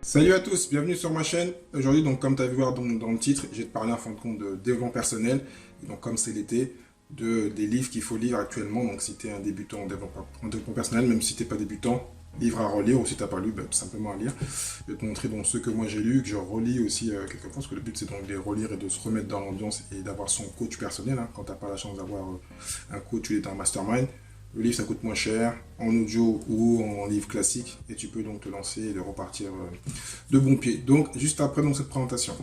Salut à tous, bienvenue sur ma chaîne. Aujourd'hui, donc comme tu as vu voir dans le titre, je vais te parler en fin de compte de développement personnel. Et donc comme c'est l'été, des livres qu'il faut lire actuellement. Donc si tu es un débutant en développement personnel, même si tu n'es pas débutant, livre à relire, ou si tu n'as pas lu, tout simplement à lire. Je vais te montrer donc ceux que moi j'ai lus, que je relis aussi quelquefois, parce que le but c'est donc de les relire et de se remettre dans l'ambiance et d'avoir son coach personnel. Quand tu n'as pas la chance d'avoir un coach, tu es dans un mastermind. Le livre, ça coûte moins cher, en audio ou en livre classique, et tu peux donc te lancer et de repartir de bon pied. Donc, juste après donc, cette présentation.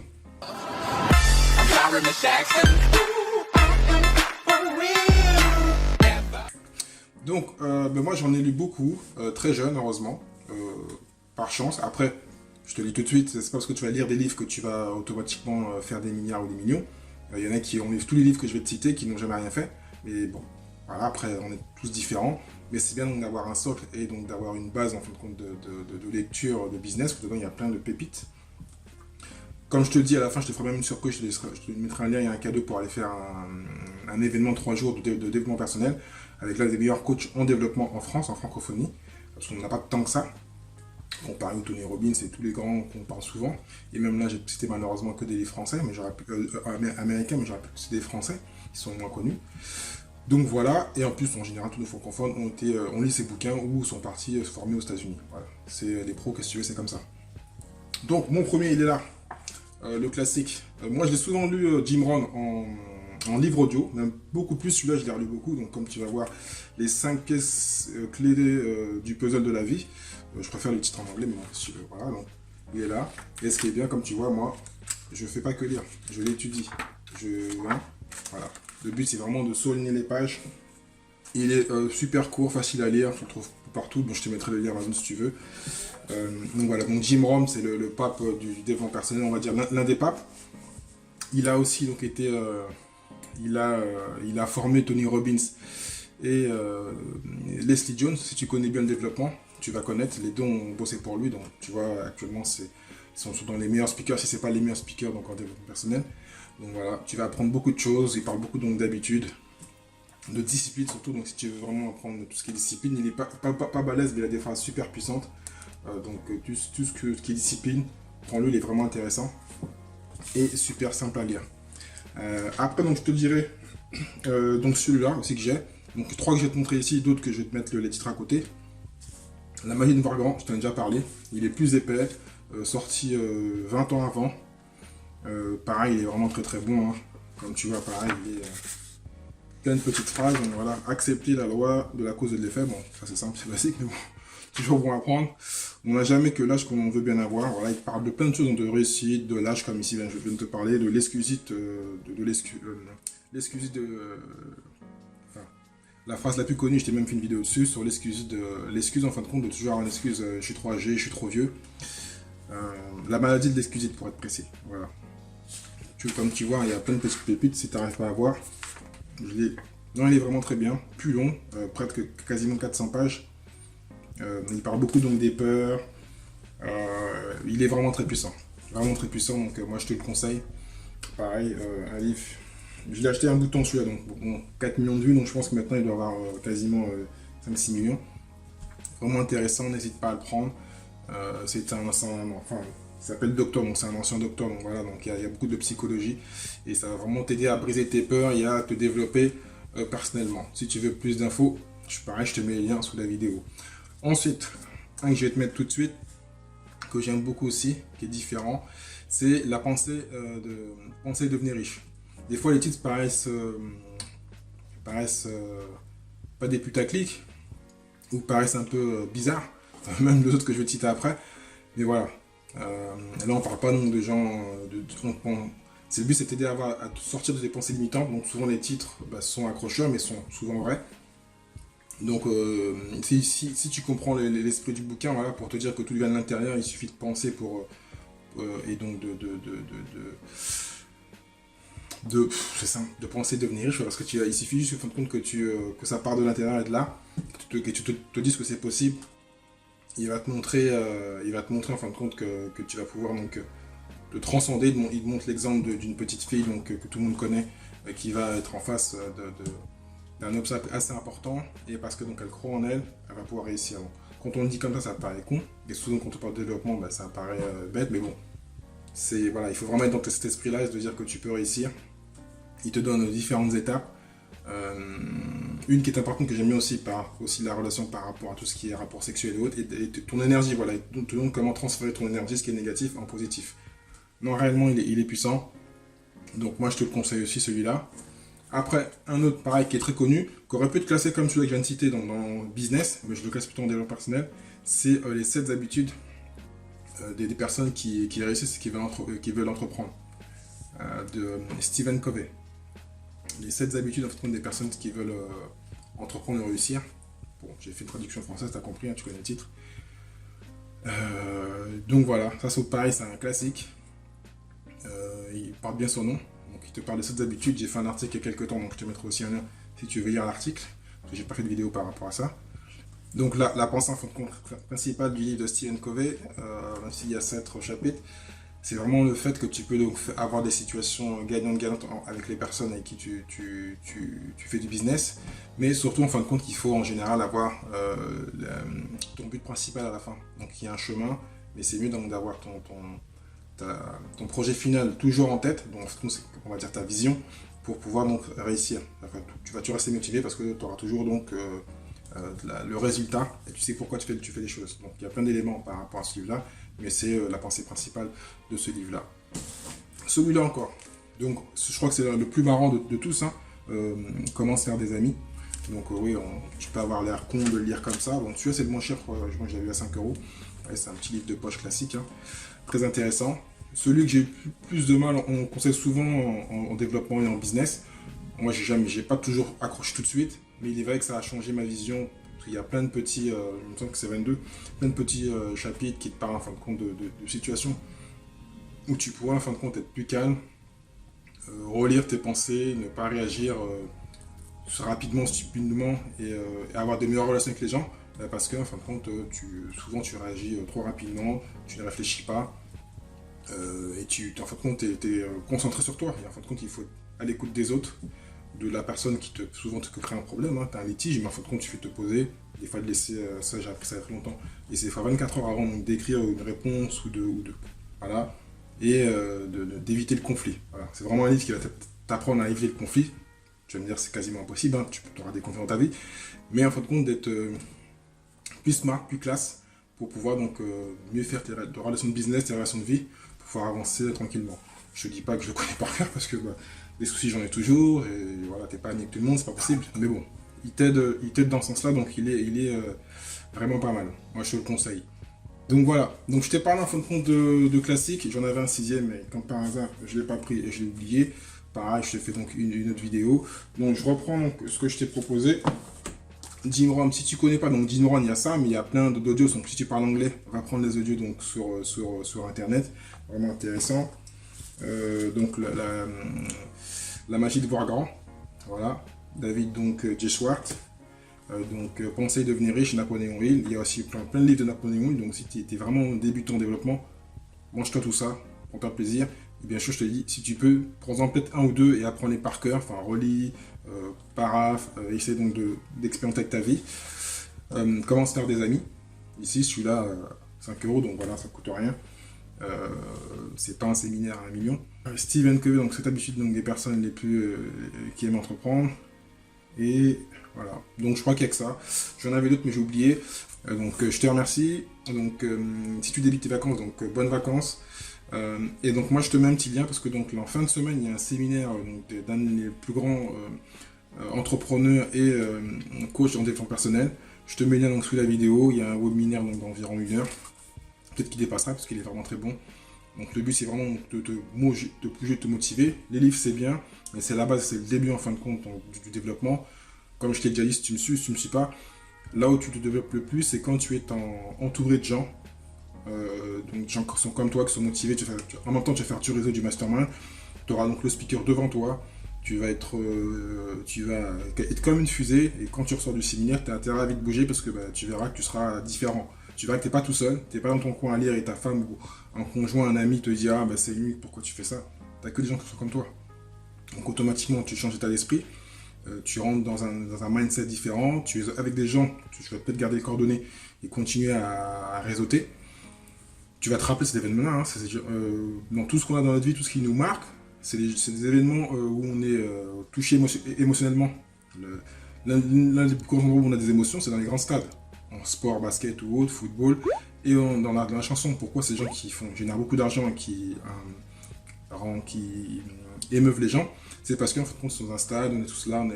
Donc, moi, j'en ai lu beaucoup, très jeune, heureusement, par chance. Après, je te le dis tout de suite, c'est pas parce que tu vas lire des livres que tu vas automatiquement faire des milliards ou des millions. Il y en a qui ont lu tous les livres que je vais te citer, qui n'ont jamais rien fait, mais bon. Voilà, après, on est tous différents, mais c'est bien d'avoir un socle et donc d'avoir une base en fin de compte de lecture de business, parce que dedans il y a plein de pépites. Comme je te dis à la fin, je te ferai même une surprise, je te mettrai un lien et un cadeau pour aller faire un événement 3 jours de développement personnel avec l'un des meilleurs coachs en développement en France, en francophonie, parce qu'on n'a pas tant que ça. Comparé au Tony Robbins et tous les grands qu'on parle souvent, et même là j'ai cité malheureusement que des livres français, mais américains, mais j'aurais pu citer des français qui sont moins connus. Donc voilà, et en plus en général tous nos francophones ont lu ces bouquins ou sont partis se former aux États-Unis. Voilà, c'est les pros, qu'est-ce que tu veux, c'est comme ça. Donc mon premier il est là, le classique. Moi je l'ai souvent lu Jim Rohn en livre audio, même beaucoup plus, celui-là je l'ai relu beaucoup, donc comme tu vas voir les 5 pièces clés du puzzle de la vie. Je préfère le titre en anglais, mais bon, si tu veux, voilà, donc il est là. Et ce qui est bien, comme tu vois, moi, je fais pas que lire, je l'étudie. Voilà. Le but, c'est vraiment de souligner les pages. Il est super court, facile à lire, tu le trouves partout. Bon, je te mettrai le lien Amazon si tu veux. Donc voilà, donc Jim Rohn, c'est le pape du développement personnel, on va dire l'un des papes. Il a aussi donc été, il a formé Tony Robbins et Leslie Jones. Si tu connais bien le développement, tu vas connaître. Les deux ont bossé pour lui, donc tu vois actuellement ils sont dans les meilleurs speakers, si c'est pas les meilleurs speakers donc en développement personnel. Donc voilà, tu vas apprendre beaucoup de choses, il parle beaucoup donc d'habitudes, de discipline surtout, donc si tu veux vraiment apprendre tout ce qui est discipline, il n'est pas balèze, mais il a des phrases super puissantes, donc tout ce qui est discipline, prends-le, il est vraiment intéressant, et super simple à lire. Après, donc je te dirai, donc celui-là aussi que j'ai, donc 3 que je vais te montrer ici, d'autres que je vais te mettre les titres à côté. La magie de voir grand, je t'en ai déjà parlé, il est plus épais, sorti 20 ans avant. Pareil, il est vraiment très très bon, hein. Comme tu vois, pareil, il est plein de petites phrases. Donc voilà, accepter la loi de la cause et de l'effet. Bon, ça c'est simple, c'est basique, mais bon, toujours bon à apprendre. On n'a jamais que l'âge qu'on veut bien avoir. Voilà, il parle de plein de choses, donc de réussite, de l'âge, comme ici, je viens de te parler, de l'excusite, enfin, la phrase la plus connue, je t'ai même fait une vidéo dessus, sur l'excuse en fin de compte, de toujours avoir une excuse, je suis trop âgé, je suis trop vieux. La maladie de l'excusite, pour être précis. Voilà. Comme tu vois, il y a plein de petites pépites, si tu n'arrives pas à voir. Non, il est vraiment très bien, plus long, presque quasiment 400 pages. Il parle beaucoup donc des peurs. Il est vraiment très puissant. Vraiment très puissant, donc moi je te le conseille. Pareil, un livre. Je l'ai acheté un bouton celui-là, donc bon, 4 millions de vues, donc je pense que maintenant il doit avoir quasiment 5-6 millions. Vraiment intéressant, n'hésite pas à le prendre. Il s'appelle Docteur, donc c'est un ancien docteur, donc voilà, donc il y a beaucoup de psychologie et ça va vraiment t'aider à briser tes peurs et à te développer personnellement. Si tu veux plus d'infos, je te mets les liens sous la vidéo. Ensuite, un que je vais te mettre tout de suite, que j'aime beaucoup aussi, qui est différent, c'est la pensée de devenir riche. Des fois les titres paraissent pas des putaclic ou paraissent un peu bizarres, même les autres que je vais te citer après, mais voilà. Là on parle pas donc de gens c'est le but, c'est d'aider à sortir de tes pensées limitantes. Donc souvent les titres sont accrocheurs mais sont souvent vrais. Donc si tu comprends l'esprit du bouquin, voilà, pour te dire que tout vient de l'intérieur, il suffit de penser pour et donc c'est simple, de penser devenir riche, parce que il suffit juste de te rendre compte que ça part de l'intérieur et de là, que tu te dises que c'est possible. Il va te montrer en fin de compte que tu vas pouvoir donc te transcender. Il te montre l'exemple d'une petite fille donc, que tout le monde connaît, qui va être en face d'un obstacle assez important, et parce que donc elle croit en elle, elle va pouvoir réussir. Donc, Quand on le dit comme ça paraît con. Et souvent, quand on parle de développement, bah, ça paraît bête, mais bon. Voilà, il faut vraiment être dans cet esprit-là et se dire que tu peux réussir. Il te donne différentes étapes. Une qui est importante que j'aime bien aussi, aussi la relation par rapport à tout ce qui est rapport sexuel et autres, et ton énergie, voilà, il te donne comment transférer ton énergie, ce qui est négatif, en positif. Non, réellement, il est puissant. Donc moi, je te le conseille aussi, celui-là. Après, un autre, pareil, qui est très connu, qui aurait pu être classé comme celui que je viens de citer dans le business, mais je le classe plutôt en développement personnel, c'est les 7 habitudes des personnes qui réussissent et qui veulent entreprendre, de Stephen Covey. Les 7 habitudes en fait, des personnes qui veulent entreprendre et réussir. Bon, j'ai fait une traduction française, t'as compris, hein, tu connais le titre. Donc voilà, ça c'est pareil, c'est un classique. Il porte bien son nom. Donc il te parle de 7 habitudes. J'ai fait un article il y a quelques temps, donc je te mettrai aussi un lien si tu veux lire l'article. J'ai pas fait de vidéo par rapport à ça. Donc la pensée en fin de compte principale du livre de Stephen Covey, même s'il y a 7 chapitres, c'est vraiment le fait que tu peux donc avoir des situations gagnantes avec les personnes avec qui tu fais du business, mais surtout en fin de compte qu'il faut en général avoir ton but principal à la fin. Donc il y a un chemin, mais c'est mieux donc d'avoir ton projet final toujours en tête, donc on va dire ta vision, pour pouvoir donc réussir. Enfin, tu vas toujours rester motivé parce que tu auras toujours donc le résultat et tu sais pourquoi tu fais les choses. Donc il y a plein d'éléments par rapport à ce livre-là, mais c'est la pensée principale de ce livre-là. Celui-là encore, donc je crois que c'est le plus marrant de tous, hein. Comment se faire des amis. Donc oui, tu peux avoir l'air con de le lire comme ça. Bon, celui-là c'est le moins cher, moi je l'avais eu à 5 euros. Ouais, c'est un petit livre de poche classique, hein. Très intéressant. Celui que j'ai eu plus de mal, on conseille souvent en développement et en business. Moi, j'ai pas toujours accroché tout de suite, mais il est vrai que ça a changé ma vision. Parce qu'il y a plein de petits, il me semble que c'est 22, plein de petits chapitres qui te parlent en fin de compte de situations où tu pourras en fin de compte être plus calme, relire tes pensées, ne pas réagir rapidement, stupidement et avoir de meilleures relations avec les gens. Parce que en fin de compte, souvent tu réagis trop rapidement, tu ne réfléchis pas. Et en fin de compte, tu es concentré sur toi. Et en fin de compte, il faut être à l'écoute des autres, de la personne qui souvent te crée un problème. Hein. Tu as un litige, mais en fin de compte, tu fais te poser. Des fois, de laisser ça, j'ai appris ça il y a très longtemps. Et c'est 24 heures avant d'écrire une réponse ou de voilà. Et d'éviter le conflit. Voilà. C'est vraiment un livre qui va t'apprendre à éviter le conflit. Tu vas me dire, c'est quasiment impossible. Hein. Tu auras des conflits dans ta vie. Mais en fin de compte, d'être plus smart, plus classe, pour pouvoir donc mieux faire tes relations de business, tes relations de vie, pour pouvoir avancer tranquillement. Je ne dis pas que je le connais par cœur parce que des soucis j'en ai toujours et voilà, t'es pas ami avec tout le monde, c'est pas possible. Mais bon, il t'aide dans ce sens-là, donc il est vraiment pas mal. Moi je te le conseille. Donc voilà, donc je t'ai parlé en fin de compte de classique, j'en avais un 6ème, mais comme par hasard je l'ai pas pris et je l'ai oublié. Pareil, je t'ai fait donc une autre vidéo. Donc je reprends donc ce que je t'ai proposé. Jim Rohn, si tu connais pas, donc Jim Rohn, il y a ça, mais il y a plein d'audios. Donc si tu parles anglais, va prendre les audios donc sur internet, vraiment intéressant. Donc la magie de voir grand, voilà. David donc J. Schwartz, donc Penser et devenir riche, Napoléon Hill. Il y a aussi plein de livres de Napoléon Hill. Donc si tu es vraiment débutant en développement, mange-toi tout ça, prends-toi plaisir. Et bien sûr, je te dis, si tu peux, prends-en peut-être un ou deux et apprends-les par cœur, enfin relis, paraphe, essaie donc d'expérimenter avec ta vie. Comment se faire des amis. Ici, celui-là, 5 euros, donc voilà, ça coûte rien. C'est pas un séminaire à 1 million. Stephen Covey, donc cette habitude donc, des personnes les plus qui aiment entreprendre. Et voilà, donc je crois qu'il n'y a que ça. J'en avais d'autres mais j'ai oublié. Donc je te remercie. Donc si tu débutes tes vacances, donc bonnes vacances. Et donc moi je te mets un petit lien parce que donc en fin de semaine il y a un séminaire d'un des plus grands entrepreneurs et coach en développement personnel. Je te mets le lien donc sous la vidéo. Il y a un webinaire donc d'environ 1 heure. Peut-être qu'il dépassera parce qu'il est vraiment très bon. Donc le but c'est vraiment de te bouger, de te motiver. Les livres c'est bien, mais c'est la base, c'est le début en fin de compte du développement. Comme je t'ai déjà dit, si tu me suis, si tu me suis pas, là où tu te développes le plus, c'est quand tu es entouré de gens. Donc des gens qui sont comme toi, qui sont motivés. En même temps, tu vas faire du réseau du mastermind. Tu auras donc le speaker devant toi. Tu vas être comme une fusée. Et quand tu ressors du séminaire, tu as intérêt à vite bouger parce que tu verras que tu seras différent. Tu verras que tu n'es pas tout seul, tu n'es pas dans ton coin à lire et ta femme ou un conjoint, un ami te dit ah c'est lui, pourquoi tu fais ça? Tu n'as que des gens qui sont comme toi. Donc automatiquement tu changes d'état d'esprit tu rentres dans un mindset différent, tu es avec des gens, tu vas peut-être garder les coordonnées et continuer à réseauter. Tu vas te rappeler cet événement-là, hein, dans tout ce qu'on a dans notre vie, tout ce qui nous marque, c'est des événements où on est touché émotionnellement. L'un des plus grands endroits où on a des émotions, c'est dans les grands stades, en sport, basket ou autre, football, et dans la chanson. Pourquoi ces gens qui génèrent beaucoup d'argent et qui émeuvent les gens, c'est parce qu'en fait, on est dans un stade, on est tous là,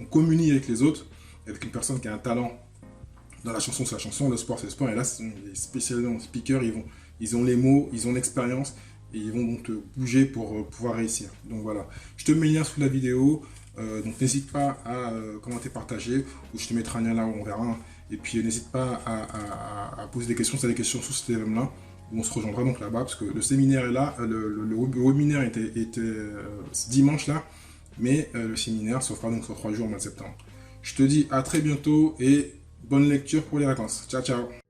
on communie avec les autres, avec une personne qui a un talent. Dans la chanson, c'est la chanson, le sport, c'est le sport, et là, les spécialistes, speakers, ils ont les mots, ils ont l'expérience, et ils vont donc te bouger pour pouvoir réussir. Donc voilà, je te mets le lien sous la vidéo, donc n'hésite pas à commenter, partager, ou je te mettrai un lien là où on verra. Et puis n'hésite pas à poser des questions, si tu as des questions sur cet événement-là, où on se rejoindra donc là-bas, parce que le séminaire est là, le webinaire était dimanche là, mais le séminaire se fera donc sur 3 jours au mois de septembre. Je te dis à très bientôt et bonne lecture pour les vacances. Ciao, ciao.